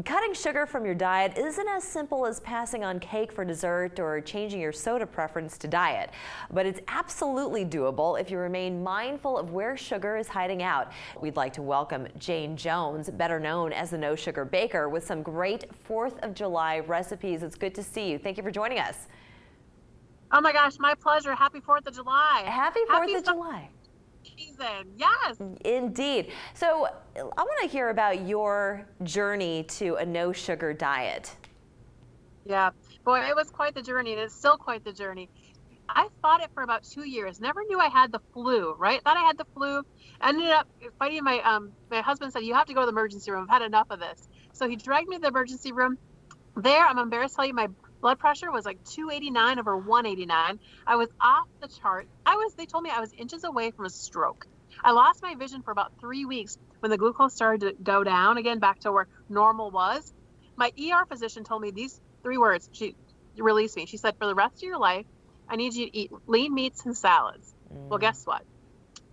Cutting sugar from your diet isn't as simple as passing on cake for dessert or changing your soda preference to diet, but it's absolutely doable if you remain mindful of where sugar is hiding out. We'd like to welcome Jayne Jones, better known as the No Sugar Baker, with some great 4th of July recipes. It's good to see you. Thank you for joining us. Oh my gosh, my pleasure. Happy 4th of July. Happy 4th of July. Season. Yes. Indeed. So I want to hear about your journey to a no sugar diet. Yeah. Boy, it was quite the journey, and it's still quite the journey. I fought it for about 2 years. Never knew I had the flu, right? Thought I had the flu. Ended up fighting my husband said, you have to go to the emergency room. I've had enough of this. So he dragged me to the emergency room. There, I'm embarrassed to tell you, my blood pressure was like 289 over 189. I was off the chart. They told me I was inches away from a stroke. I lost my vision for about 3 weeks when the glucose started to go down again, back to where normal was. My ER physician told me these 3 words. She released me. She said, for the rest of your life, I need you to eat lean meats and salads. Well, guess what?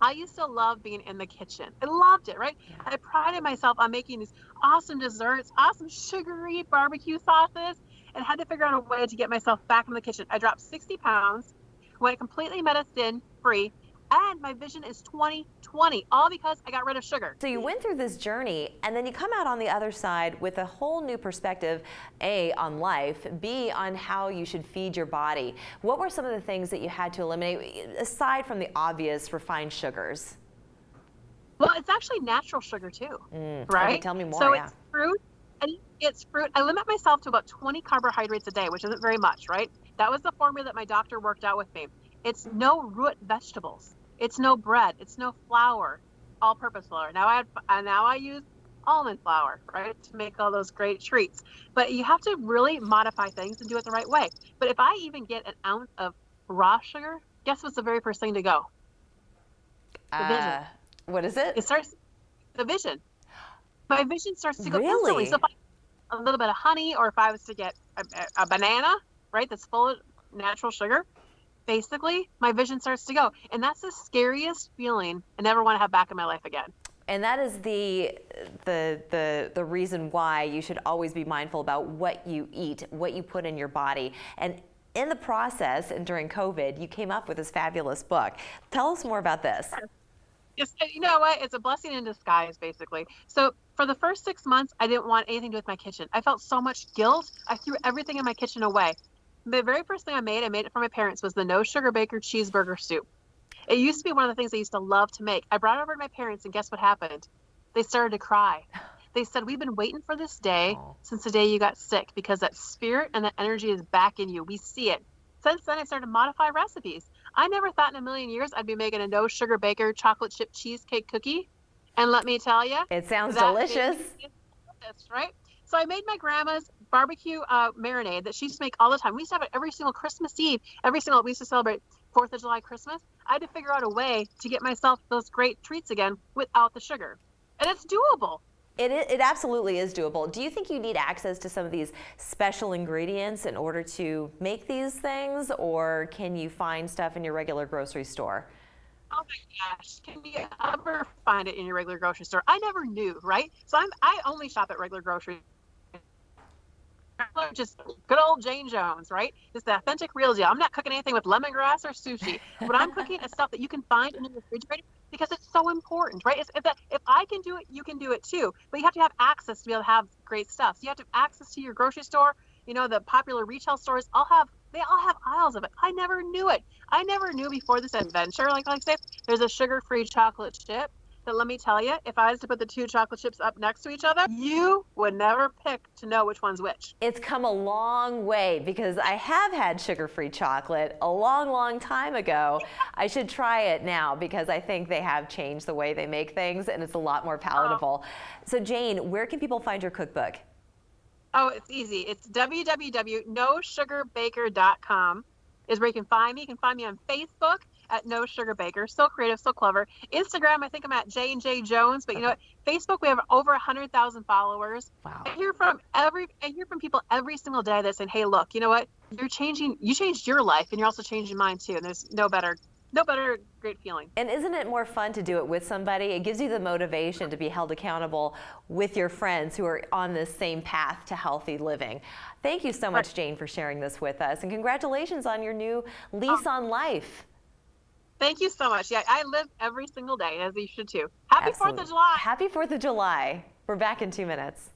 I used to love being in the kitchen. I loved it, right? Yeah. I prided myself on making these awesome desserts, awesome sugary barbecue sauces, and had to figure out a way to get myself back in the kitchen. I dropped 60 pounds, went completely medicine free, and my vision is 20/20, all because I got rid of sugar. So you went through this journey, and then you come out on the other side with a whole new perspective, A, on life, B, on how you should feed your body. What were some of the things that you had to eliminate, aside from the obvious refined sugars? Well, it's actually natural sugar too, right? Okay, tell me more. So yeah. It's fruit. It's fruit. I limit myself to about 20 carbohydrates a day, which isn't very much, right? That was the formula that my doctor worked out with me. It's no root vegetables. It's no bread. It's no flour, all-purpose flour. Now I use almond flour, right, to make all those great treats. But you have to really modify things and do it the right way. But if I even get an ounce of raw sugar, guess what's the very first thing to go? The vision. What is it? It starts the vision. My vision starts to go Really? instantly. So if I a little bit of honey, or if I was to get a banana, right, that's full of natural sugar, basically my vision starts to go. And that's the scariest feeling I never want to have back in my life again. And that is the reason why you should always be mindful about what you eat, what you put in your body. And in the process, and during COVID, you came up with this fabulous book. Tell us more about this. You know what? It's a blessing in disguise, basically. So for the first 6 months, I didn't want anything to do with my kitchen. I felt so much guilt. I threw everything in my kitchen away. The very first thing I made it for my parents, was the No Sugar Baker cheeseburger soup. It used to be one of the things I used to love to make. I brought it over to my parents, and guess what happened? They started to cry. They said, we've been waiting for this day since the day you got sick, because that spirit and that energy is back in you. We see it. Since then, I started to modify recipes. I never thought in a million years I'd be making a No Sugar Baker chocolate chip cheesecake cookie. And let me tell you, it sounds delicious. Delicious, right? So I made my grandma's barbecue marinade that she used to make all the time. We used to have it every single Christmas Eve. We used to celebrate 4th of July, Christmas. I had to figure out a way to get myself those great treats again without the sugar. And it's doable. It absolutely is doable. Do you think you need access to some of these special ingredients in order to make these things, or can you find stuff in your regular grocery store? Oh my gosh, can you ever find it in your regular grocery store? I never knew, right? So I only shop at regular grocery. Just good old Jayne Jones, right? Just the authentic, real deal. I'm not cooking anything with lemongrass or sushi. What I'm cooking is stuff that you can find in the refrigerator, because it's so important, right? If I can do it, you can do it too. But you have to have access to be able to have great stuff. So you have to have access to your grocery store. You know, the popular retail stores they all have aisles of it. I never knew it. I never knew before this adventure. Like I said, there's a sugar-free chocolate chip that, let me tell you, if I was to put the 2 chocolate chips up next to each other, you would never pick to know which one's which. It's come a long way, because I have had sugar-free chocolate a long, long time ago. I should try it now, because I think they have changed the way they make things, and it's a lot more palatable. So Jayne, where can people find your cookbook? Oh, it's easy. It's www.nosugarbaker.com is where you can find me. You can find me on Facebook at No Sugar Baker. So creative, so clever. Instagram, I think I'm at Jayne J Jones. But you know what? Facebook, we have over 100,000 followers. Wow. I hear from people every single day that saying, "Hey, look, you know what? You changed your life, and you're also changing mine too." And there's no better no better great feeling. And isn't it more fun to do it with somebody? It gives you the motivation to be held accountable with your friends who are on this same path to healthy living. Thank you so much, Jayne, for sharing this with us, and congratulations on your new lease on life. Thank you so much. Yeah, I live every single day, as you should too. Happy Absolutely. 4th of July. Happy 4th of July. We're back in 2 minutes.